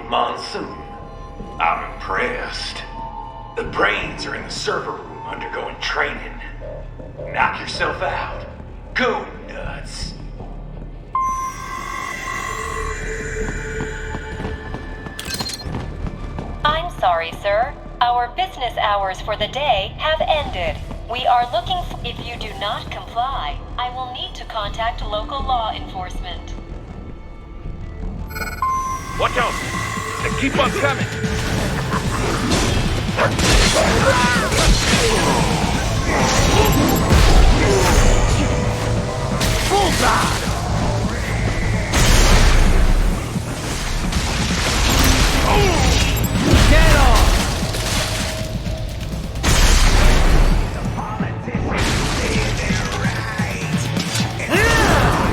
Monsoon. I'm impressed. The brains are in the server room undergoing training. Knock yourself out. Go nuts. I'm sorry, sir. Our business hours for the day have ended. We are looking for... If you do not comply, I will need to contact local law enforcement. Watch out! They keep on coming! Bullseye! Get off! The politicians say they're right.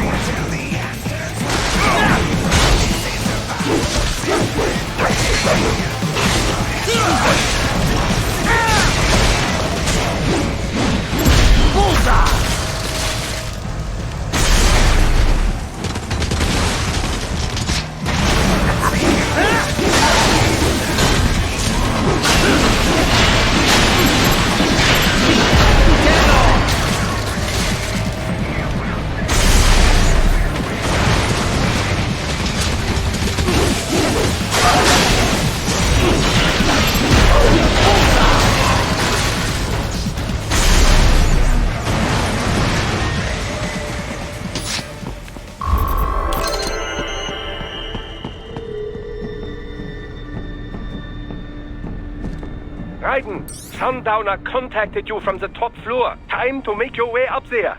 Until the answers. Bullseye! Raiden, Sundowner contacted you from the top floor. Time to make your way up there.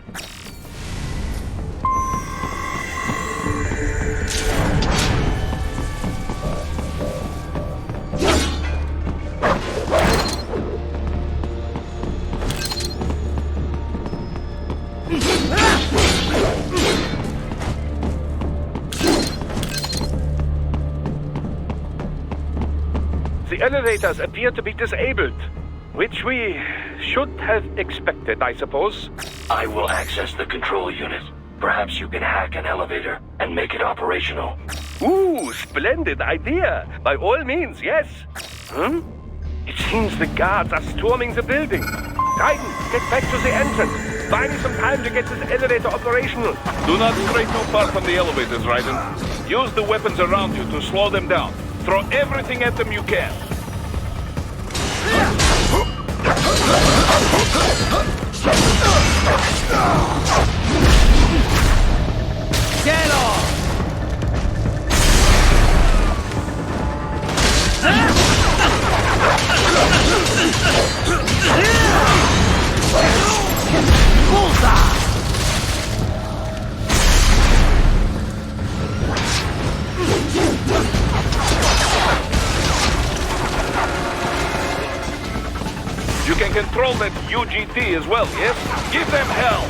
The elevators appear to be disabled, which we should have expected, I suppose. I will access the control unit. Perhaps you can hack an elevator and make it operational. Ooh, splendid idea. By all means, yes. It seems the guards are storming the building. Raiden, get back to the entrance. Buy me some time to get this elevator operational. Do not stray too far from the elevators, Raiden. Use the weapons around you to slow them down. Throw everything at them you can. Get off! Bullseye! You can control that UGT as well, yes? Give them hell!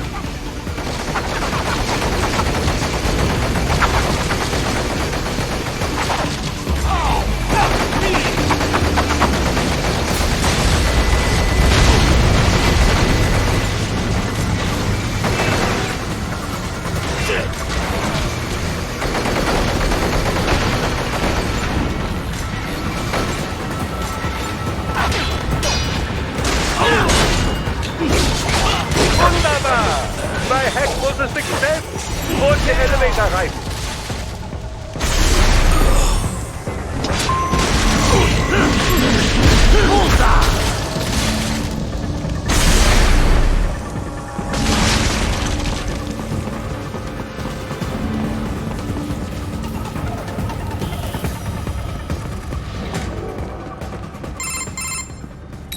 My hack was a success! Board the elevator, Raiden! Bullseye!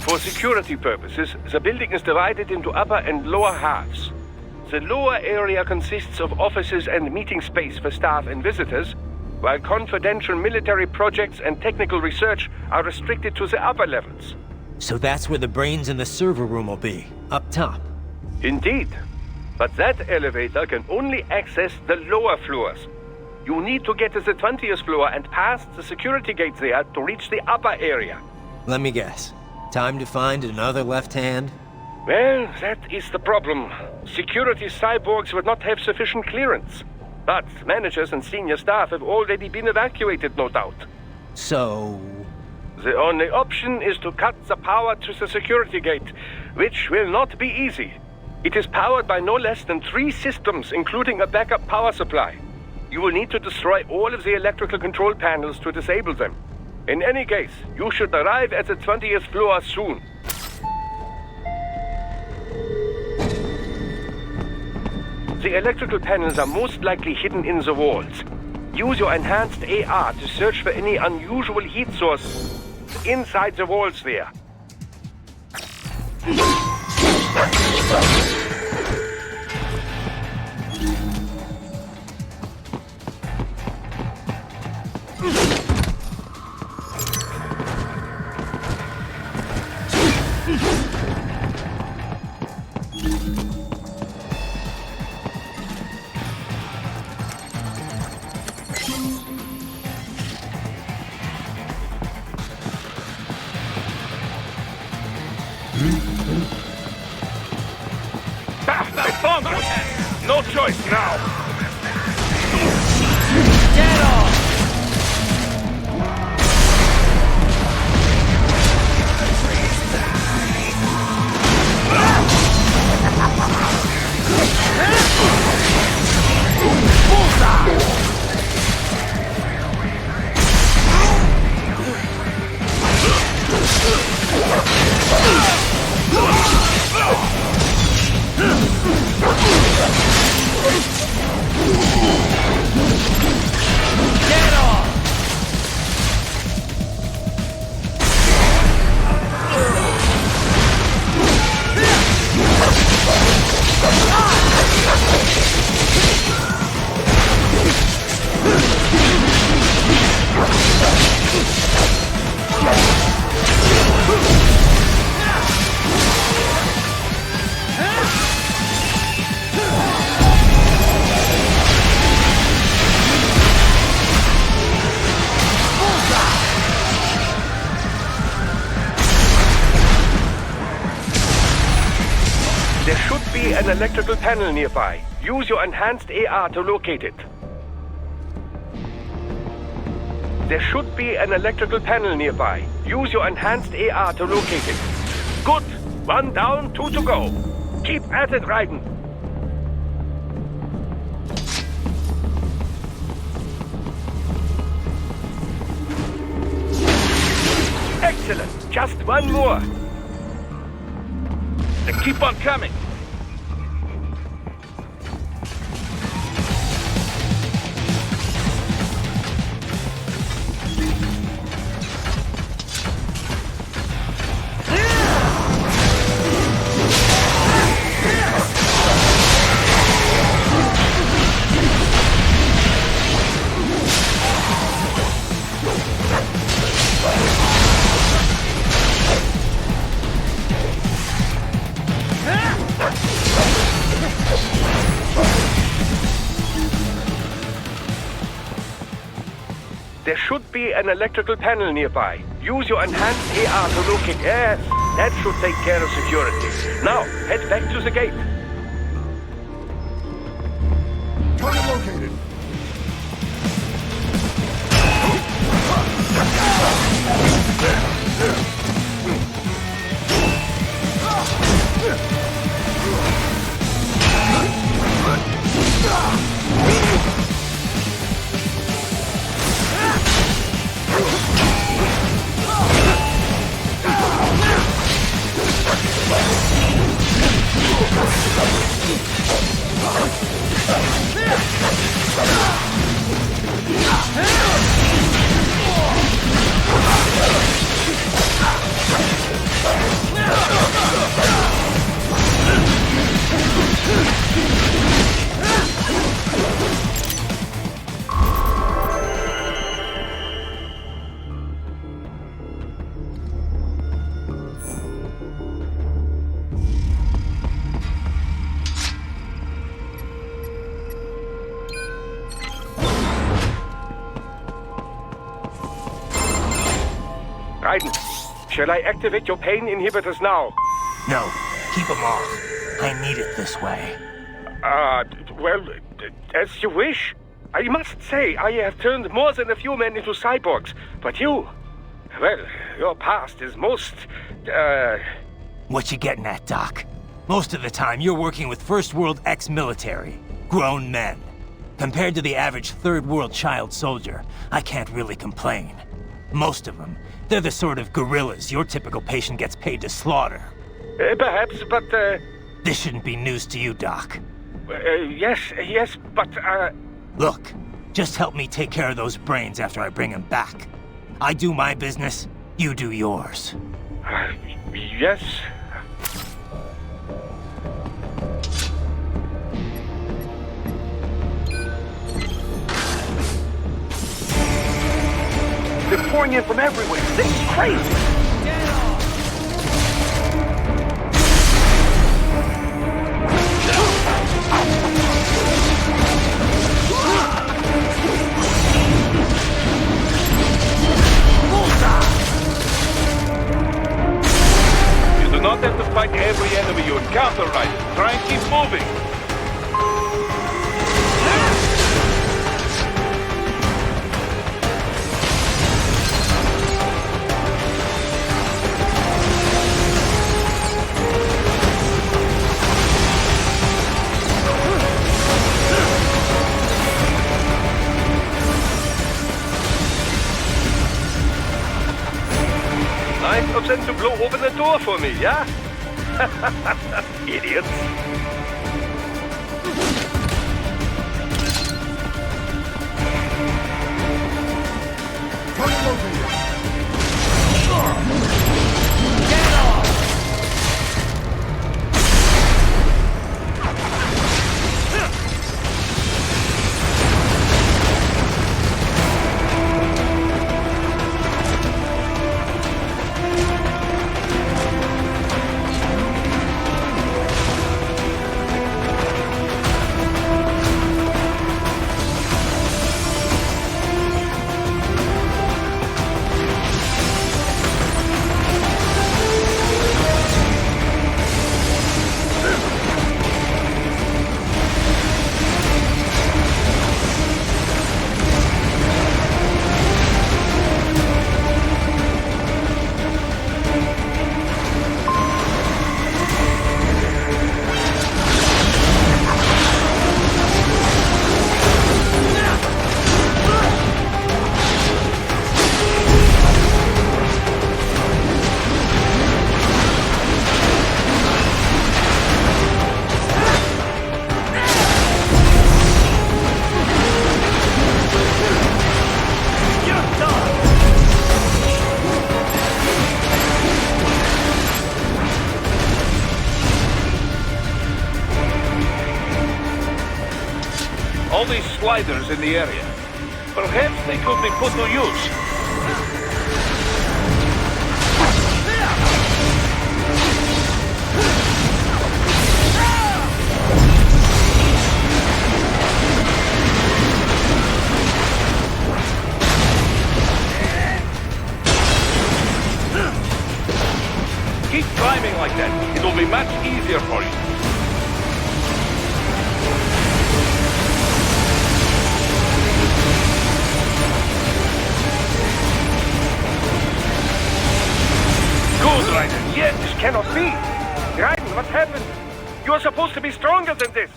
For security purposes, the building is divided into upper and lower halves. The lower area consists of offices and meeting space for staff and visitors, while confidential military projects and technical research are restricted to the upper levels. So that's where the brains in the server room will be, up top. Indeed. But that elevator can only access the lower floors. You need to get to the 20th floor and past the security gate there to reach the upper area. Let me guess. Time to find another left hand? Well, that is the problem. Security cyborgs would not have sufficient clearance. But managers and senior staff have already been evacuated, no doubt. So... The only option is to cut the power to the security gate, which will not be easy. It is powered by no less than 3 systems, including a backup power supply. You will need to destroy all of the electrical control panels to disable them. In any case, you should arrive at the 20th floor soon. The electrical panels are most likely hidden in the walls. Use your enhanced AR to search for any unusual heat source inside the walls there. I found it! No choice now! Get off! Get off! There should be an electrical panel nearby. Use your enhanced AR to locate it. There should be an electrical panel nearby. Use your enhanced AR to locate it. Good. 1 down, 2 to go. Keep at it, Raiden. Excellent. Just 1 more. They keep on coming! There should be an electrical panel nearby. Use your enhanced AR to locate. Yes, that should take care of security. Now, head back to the gate. Target located. Raiden, shall I activate your pain inhibitors now? No, keep them off. I need it this way. Well, as you wish. I must say, I have turned more than a few men into cyborgs, but you... Well, your past is most... What you getting at, Doc? Most of the time, you're working with First World ex-military. Grown men. Compared to the average Third World child soldier, I can't really complain. Most of them, they're the sort of gorillas your typical patient gets paid to slaughter. Perhaps, but, This shouldn't be news to you, Doc. yes, but, Look, just help me take care of those brains after I bring them back. I do my business, you do yours. yes. They're pouring in from everywhere. This is crazy. You do not have to fight every enemy you encounter, Raiden. Try and keep moving. Nice of them to blow open the door for me, yeah? Idiots. Target located. All these sliders in the area. Perhaps they could be put to use. Keep climbing like that. It will be much easier for you. Good, Raiden. Yes, this cannot be. Raiden, what happened? You are supposed to be stronger than this.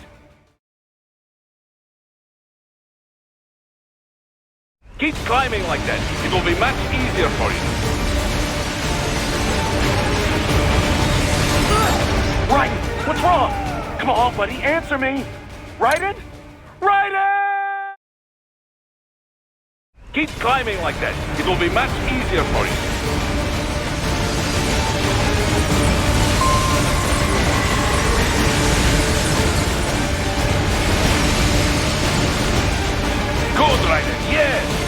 Keep climbing like that. It will be much easier for you. Raiden, what's wrong? Come on, buddy, answer me. Raiden? Raiden! Keep climbing like that. It will be much easier for you. Good, Raiden, yes!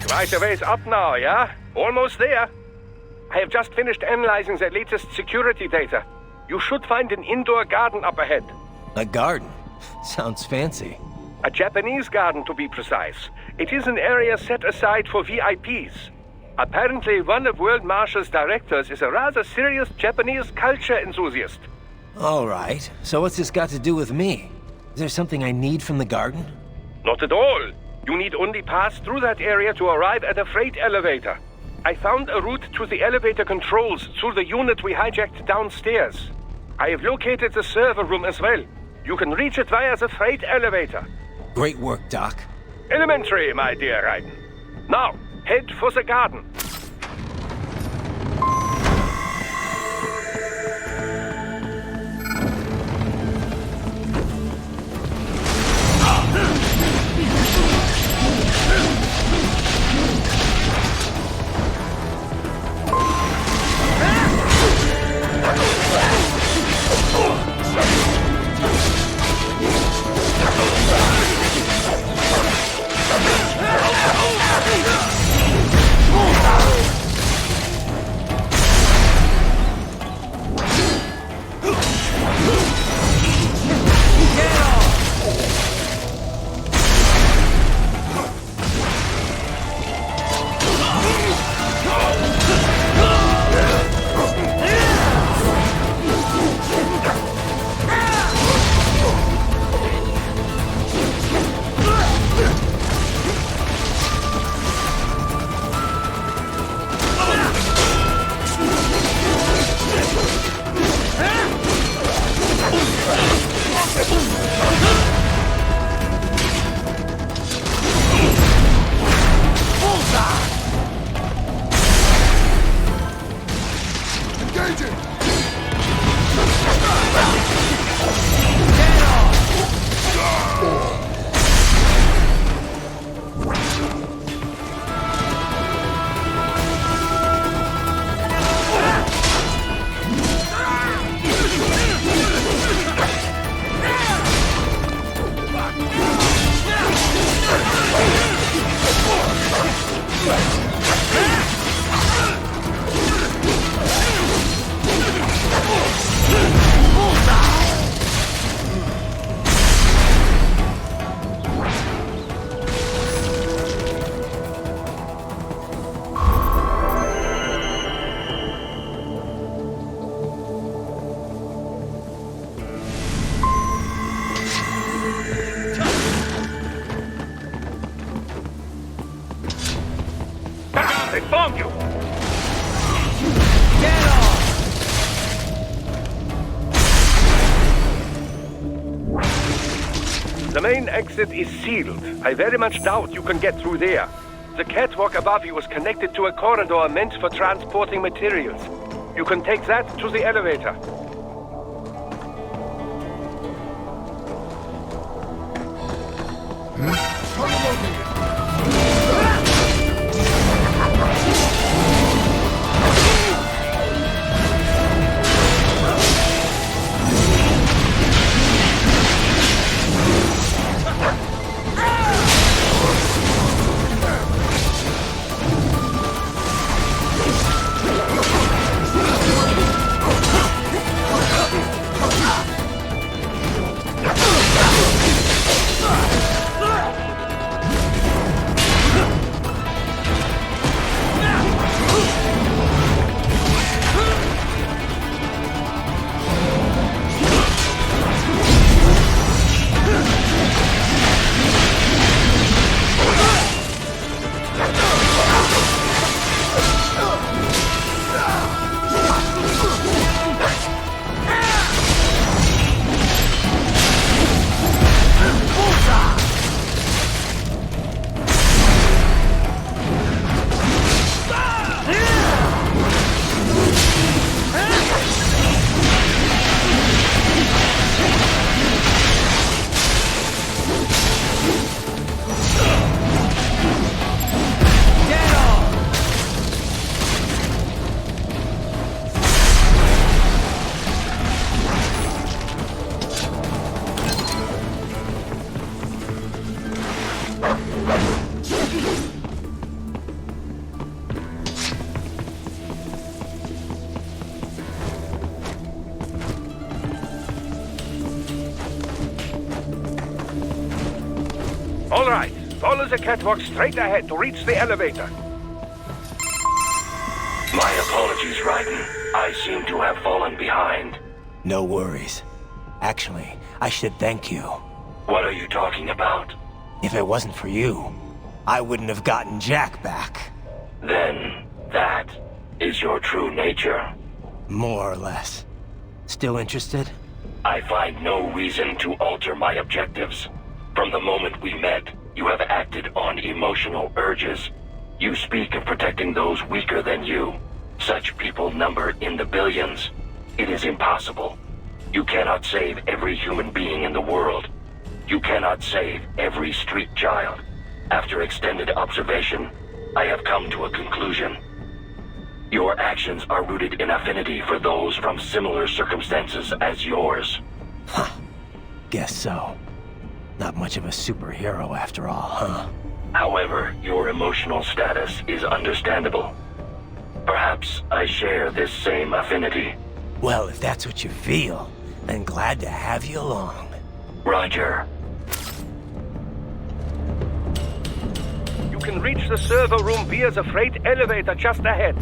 Right a ways up now, yeah? Almost there. I have just finished analyzing the latest security data. You should find an indoor garden up ahead. A garden? Sounds fancy. A Japanese garden, to be precise. It is an area set aside for VIPs. Apparently, one of World Marshal's directors is a rather serious Japanese culture enthusiast. All right. So what's this got to do with me? Is there something I need from the garden? Not at all. You need only pass through that area to arrive at a freight elevator. I found a route to the elevator controls through the unit we hijacked downstairs. I have located the server room as well. You can reach it via the freight elevator. Great work, Doc. Elementary, my dear Raiden. Now, head for the garden. They found you! Get off! The main exit is sealed. I very much doubt you can get through there. The catwalk above you is connected to a corridor meant for transporting materials. You can take that to the elevator. All right. Follow the catwalk straight ahead to reach the elevator. My apologies, Raiden. I seem to have fallen behind. No worries. Actually, I should thank you. What are you talking about? If it wasn't for you, I wouldn't have gotten Jack back. Then, that is your true nature. More or less. Still interested? I find no reason to alter my objectives. From the moment we met, you have acted on emotional urges. You speak of protecting those weaker than you. Such people number in the billions. It is impossible. You cannot save every human being in the world. You cannot save every street child. After extended observation, I have come to a conclusion. Your actions are rooted in affinity for those from similar circumstances as yours. Huh. Guess so. Not much of a superhero after all, huh? However, your emotional status is understandable. Perhaps I share this same affinity. Well, if that's what you feel, then glad to have you along. Roger. You can reach the server room via the freight elevator just ahead.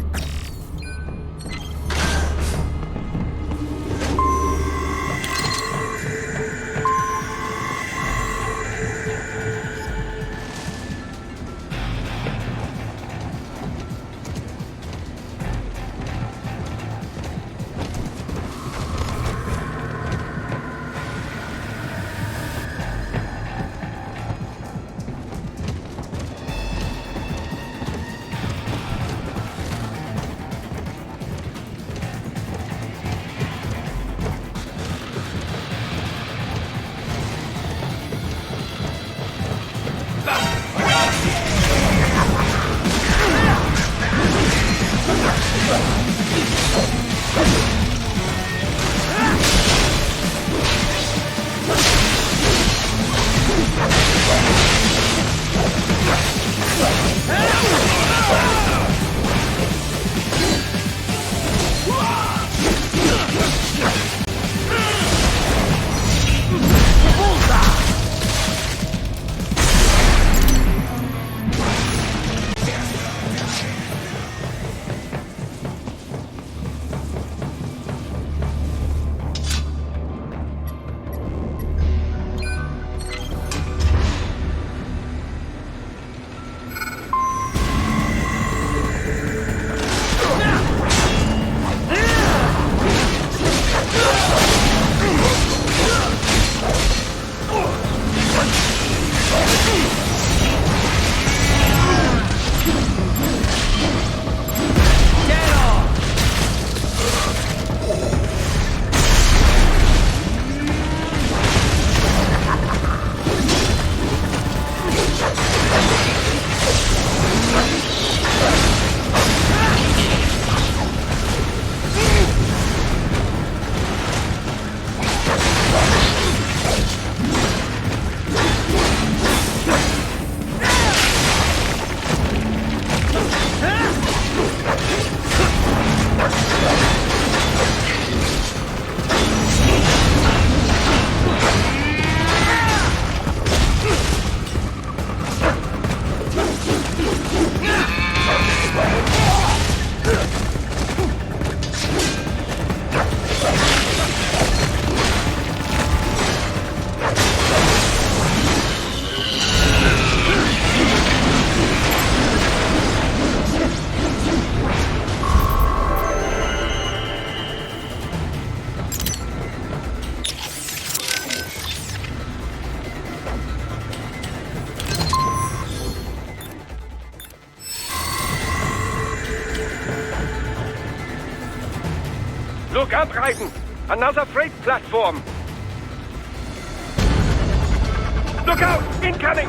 Look out, Raiden! Another freight platform! Look out! Incoming!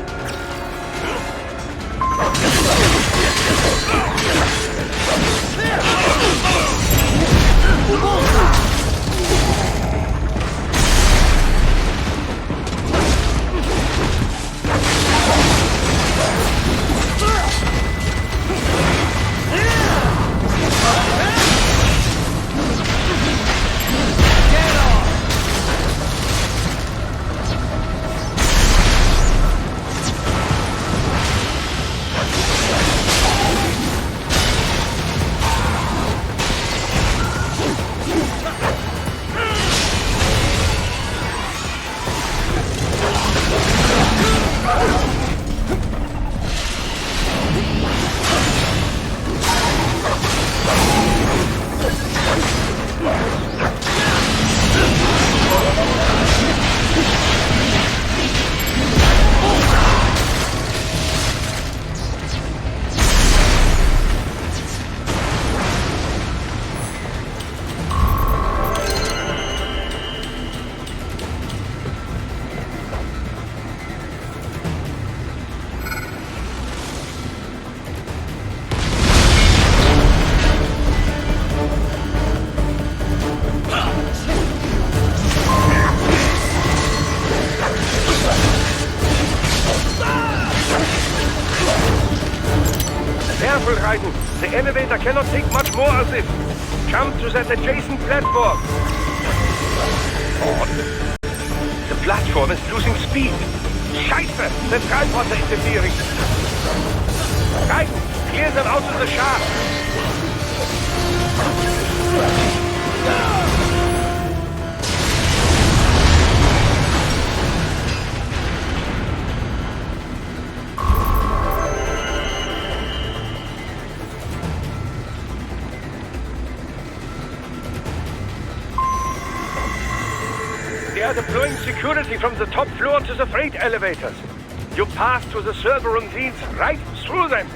careful, Raiden. The elevator cannot take much more of this. Jump to that adjacent platform. Odd. The platform is losing speed. Scheiße! The tripods are interfering. Raiden, clear them out of the shaft. They are deploying security from the top floor to the freight elevators. You pass to the server room leads right through them.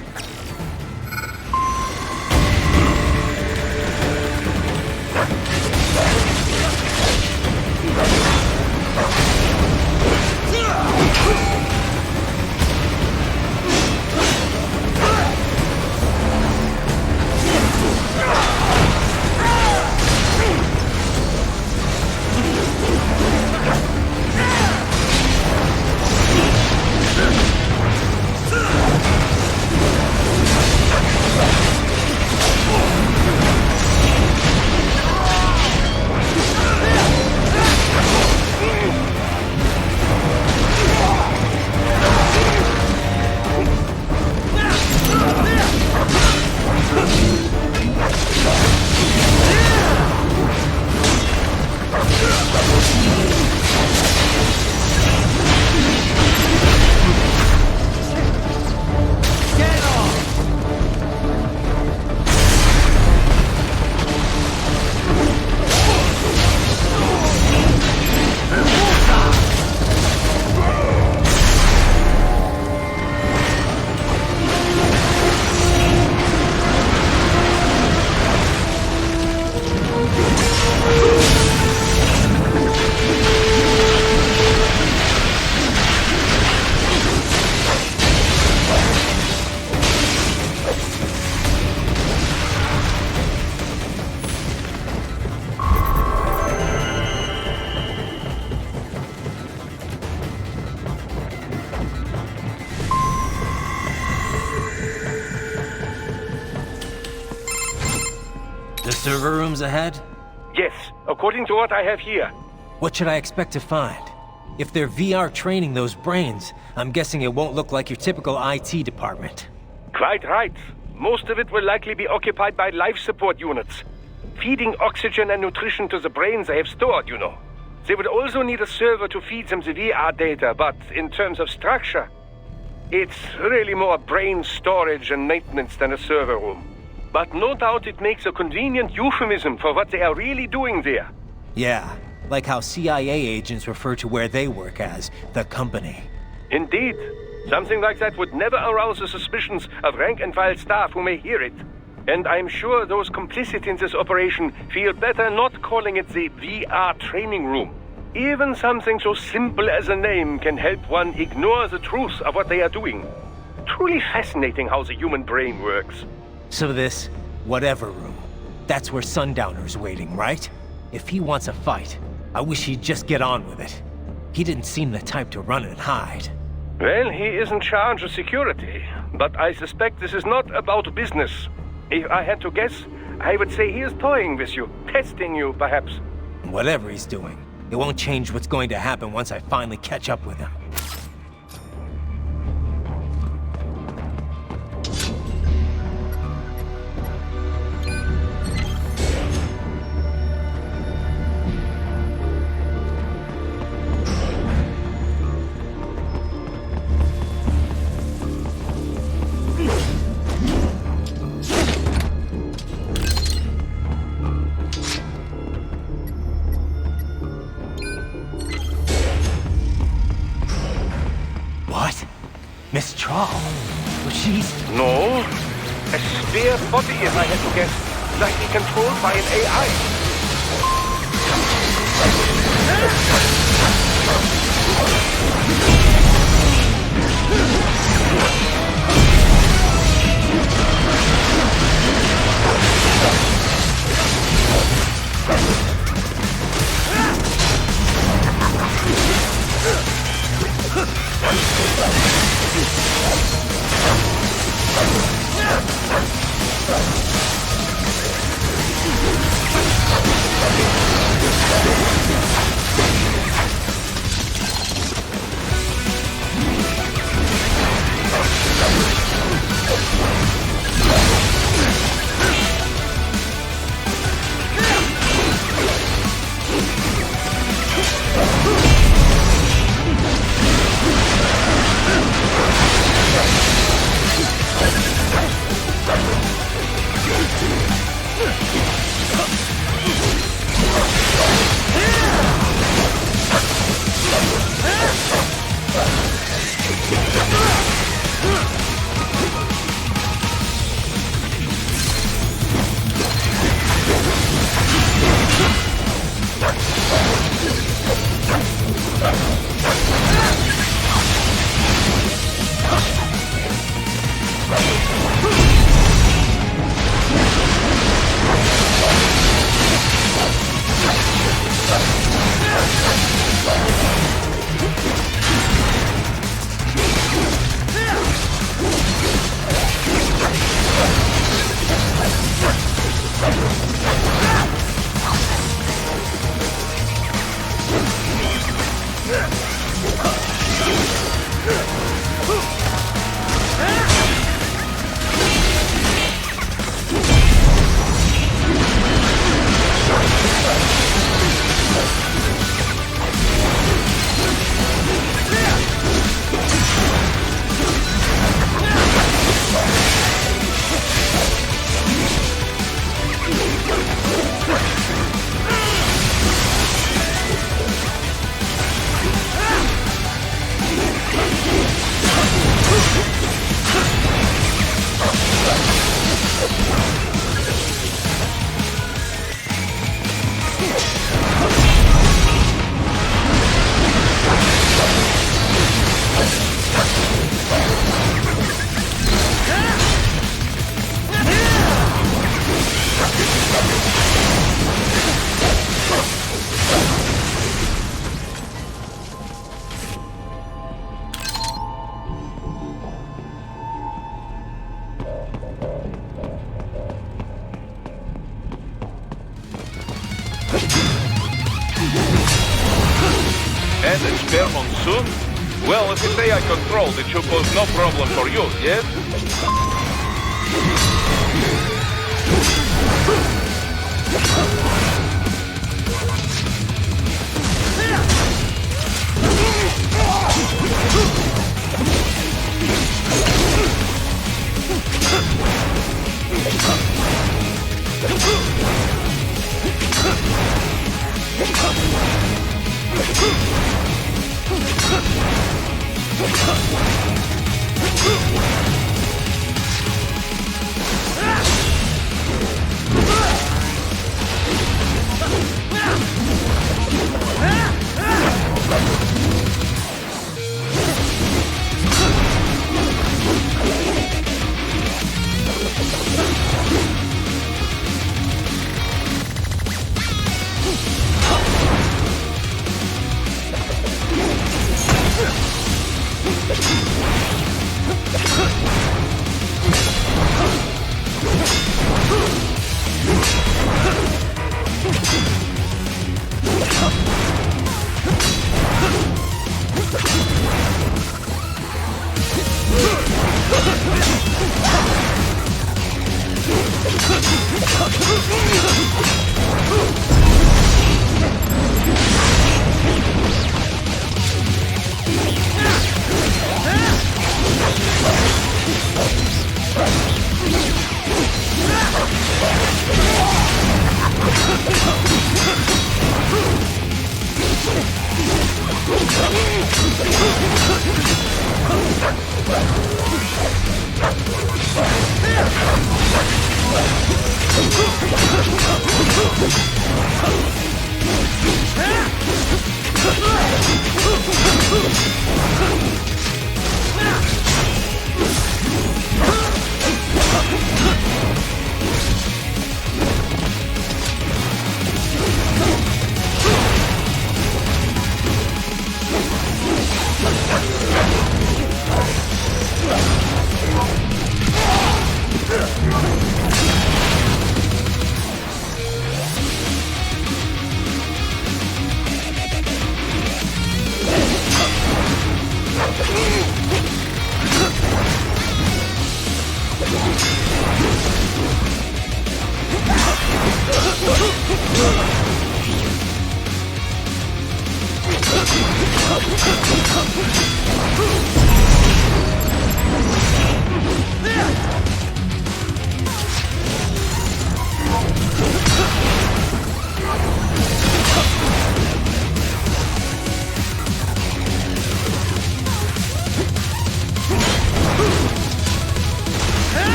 The server room's ahead? Yes, according to what I have here. What should I expect to find? If they're VR training those brains, I'm guessing it won't look like your typical IT department. Quite right. Most of it will likely be occupied by life support units. Feeding oxygen and nutrition to the brains they have stored, you know. They would also need a server to feed them the VR data, but in terms of structure, it's really more brain storage and maintenance than a server room. But no doubt it makes a convenient euphemism for what they are really doing there. Yeah, like how CIA agents refer to where they work as the company. Indeed. Something like that would never arouse the suspicions of rank-and-file staff who may hear it. And I'm sure those complicit in this operation feel better not calling it the VR training room. Even something so simple as a name can help one ignore the truth of what they are doing. Truly fascinating how the human brain works. So this, whatever room, that's where Sundowner's waiting, right? If he wants a fight, I wish he'd just get on with it. He didn't seem the type to run and hide. Well, he is in charge of security, but I suspect this is not about business. If I had to guess, I would say he is toying with you, testing you, perhaps. Whatever he's doing, it won't change what's going to happen once I finally catch up with him. Miss Trawl? But she's... No. A spare body, if I had to guess. Likely controlled by an AI. soon? Well, if it's AI controlled, it should pose no problem for you, yes?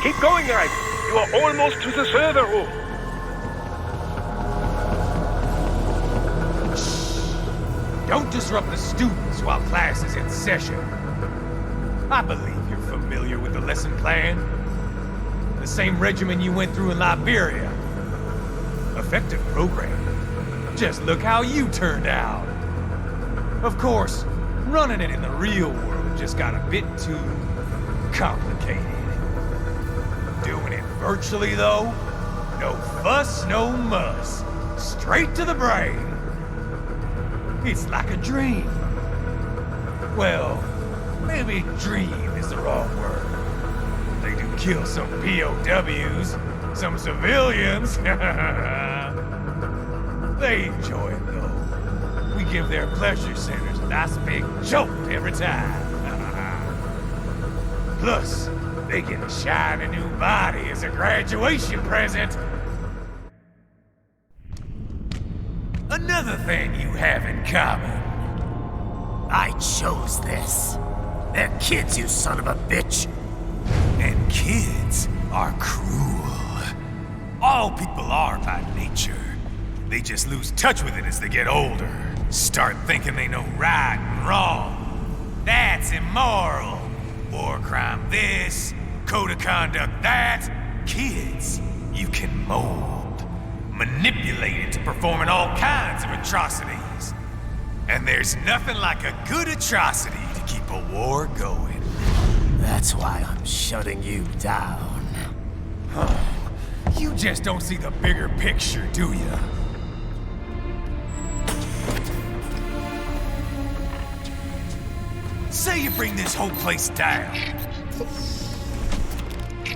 Keep going, Raiden. You are almost to the server room. Don't disrupt the students while class is in session. I believe you're familiar with the lesson plan. The same regimen you went through in Liberia. Effective program. Just look how you turned out. Of course, running it in the real world just got a bit too complicated. Doing it virtually, though? No fuss, no muss. Straight to the brain. It's like a dream. Well, maybe dream is the wrong word. They do kill some POWs, some civilians. They enjoy it, though. We give their pleasure centers a nice big jolt every time. Plus, they get a shiny new body as a graduation present. Another thing you have in common. I chose this. They're kids, you son of a bitch. And kids are cruel. All people are by nature. They just lose touch with it as they get older. Start thinking they know right and wrong. That's immoral. War crime this, code of conduct that. Kids, you can mold. manipulated to performing all kinds of atrocities. And there's nothing like a good atrocity to keep a war going. That's why I'm shutting you down. You just don't see the bigger picture, do you? Say you bring this whole place down.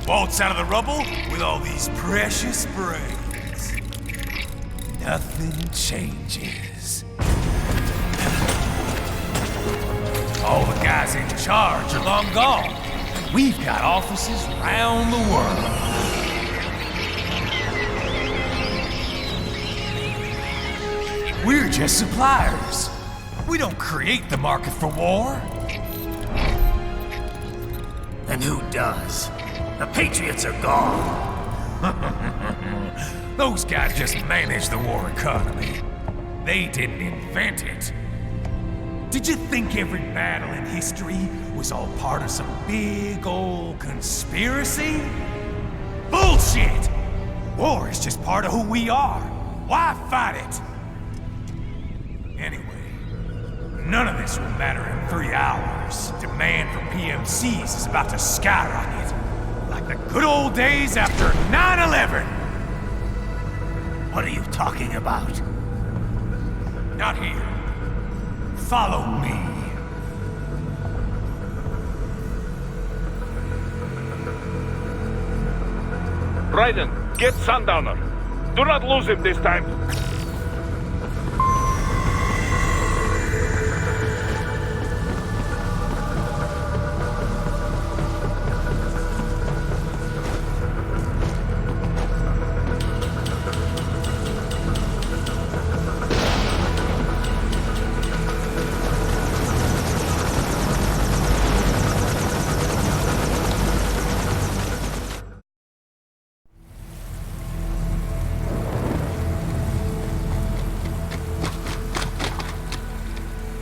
Waltz out of the rubble with all these precious brains. Nothing changes. All the guys in charge are long gone. We've got offices round the world. We're just suppliers. We don't create the market for war. And who does? The Patriots are gone. Those guys just manage the war economy. They didn't invent it. Did you think every battle in history was all part of some big old conspiracy? Bullshit! War is just part of who we are. Why fight it? Anyway, none of this will matter in 3 hours. Demand for PMCs is about to skyrocket. Like the good old days after 9/11. What are you talking about? Not here. Follow me. Raiden, get Sundowner. Do not lose him this time.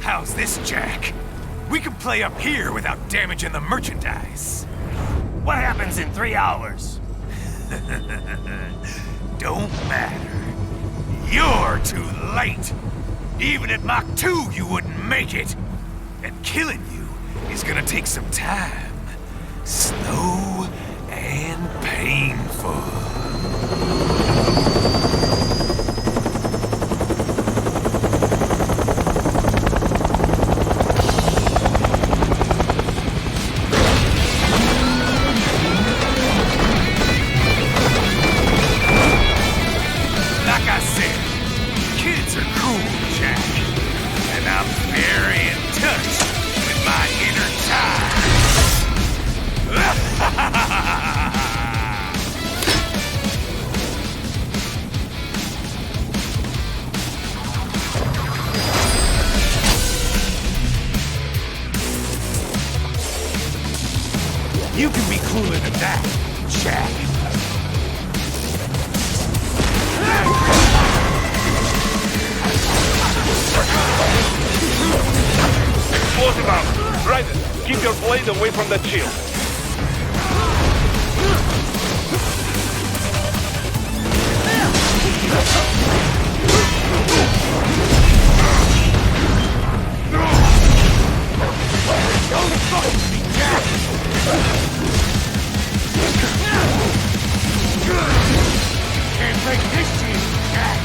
How's this, Jack? We can play up here without damaging the merchandise. What happens in 3 hours? Don't matter. You're too late. Even at Mach 2, you wouldn't make it. And killing you is gonna take some time. Slow and painful. You can be cooler than that, Jack. Explosive out. Raiden, keep your blade away from that shield. Don't fuck with me, Jack! Can't break this shit, Jack!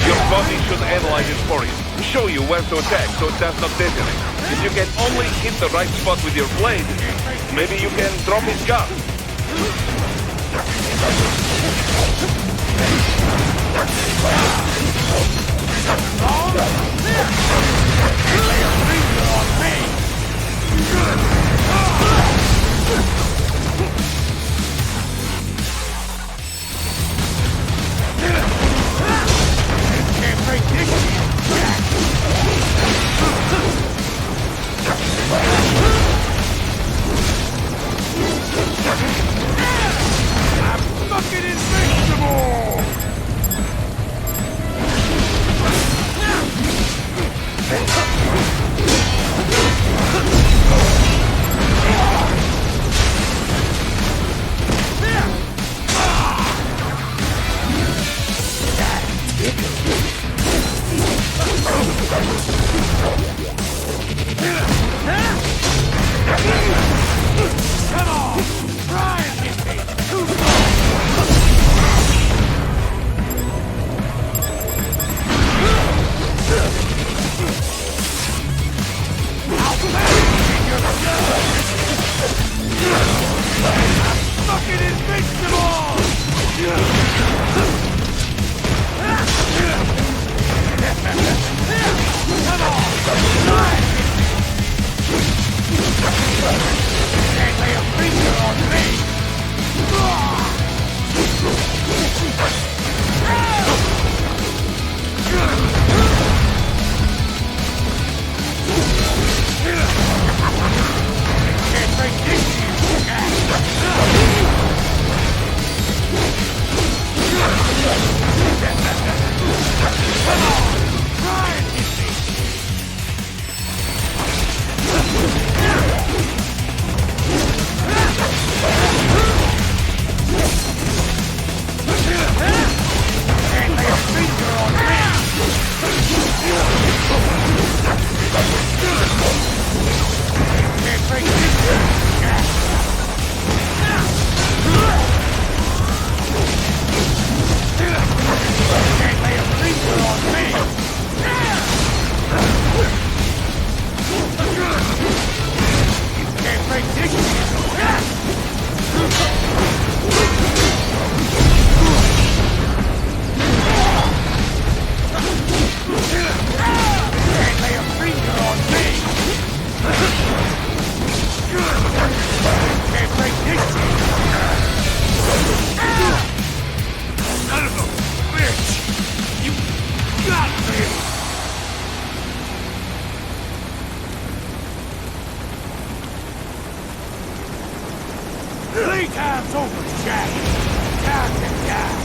Your body should analyze it for you. Show you where to attack so it does not detonate. If you can only hit the right spot with your blade, maybe you can drop his gun. Can't break this shit, Jack! I'm fucking invincible! Come on! Try and hit me! I'm fucking invincible! Come on! Try! Can't lay a finger on me! Can't break this! Come on! Try and hit me! Can't lay a finger on me! Can't break this! Can't lay a finger on me! Can't break this! Can't lay a finger on me! Can't break this! Son of a bitch! You got me! Playtime's over, Jack! Time to die!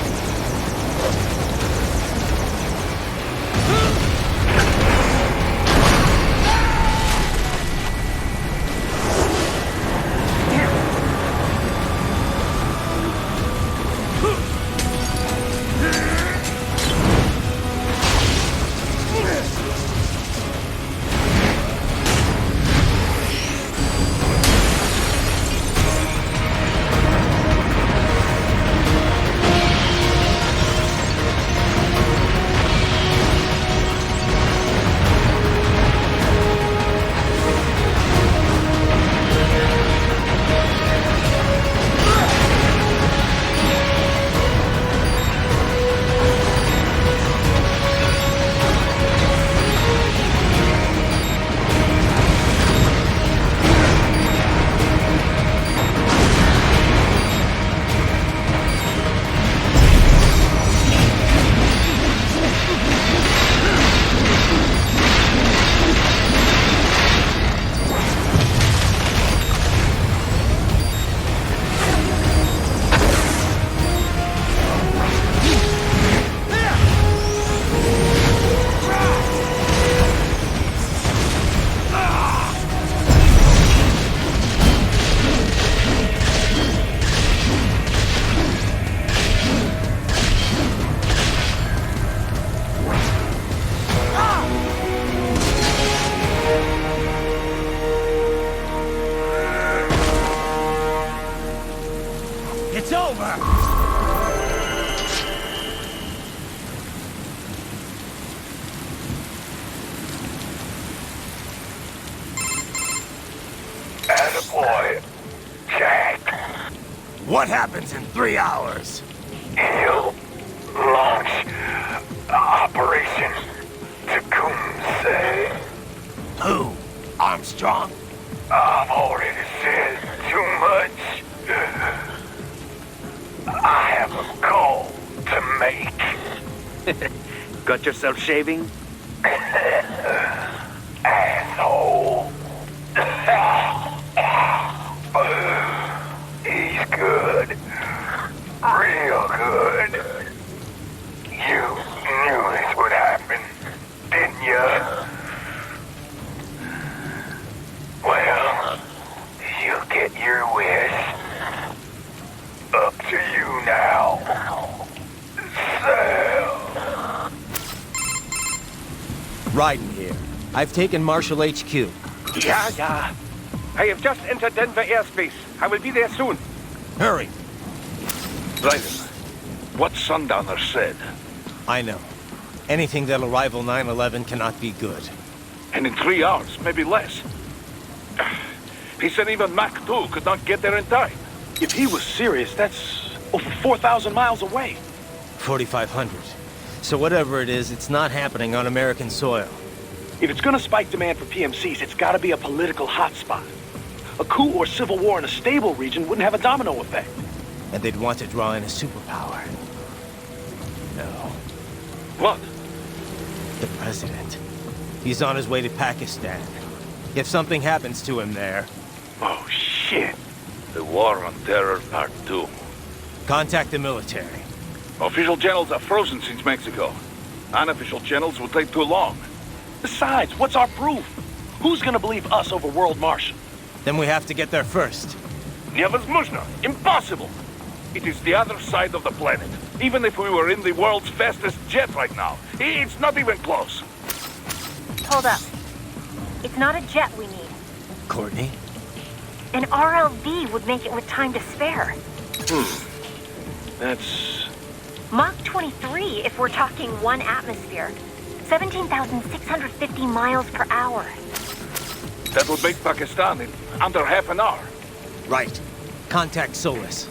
Attaboy, Jack. What happens in 3 hours? He'll launch Operation Tecumseh. Who? Armstrong? I've already said too much. I have a call to make. Got yourself shaving? Asshole. He's good. Real good. You knew this would happen, didn't you? Well, you get your wish. Up to you now. Sam. Raiden here. I've taken Marshall HQ. Yeah. I have just entered Denver airspace. I will be there soon. Hurry! Raiden, what Sundowner said. I know. Anything that'll rival 9/11 cannot be good. And in 3 hours, maybe less. He said even Mach 2 could not get there in time. If he was serious, that's over 4,000 miles away. 4,500. So whatever it is, it's not happening on American soil. If it's gonna spike demand for PMCs, it's gotta be a political hotspot. A coup or civil war in a stable region wouldn't have a domino effect. And they'd want to draw in a superpower. No. What? The president. He's on his way to Pakistan. If something happens to him there... Oh, shit. The War on Terror Part 2. Contact the military. Official channels are frozen since Mexico. Unofficial channels will take too long. Besides, what's our proof? Who's gonna believe us over World Marshal? Then we have to get there first. Невозможно! Impossible! It is the other side of the planet. Even if we were in the world's fastest jet right now, it's not even close. Hold up. It's not a jet we need. Courtney? An RLV would make it with time to spare. That's... Mach 23 if we're talking 1 atmosphere. 17,650 miles per hour. That would make Pakistan in under half an hour. Right. Contact Solus.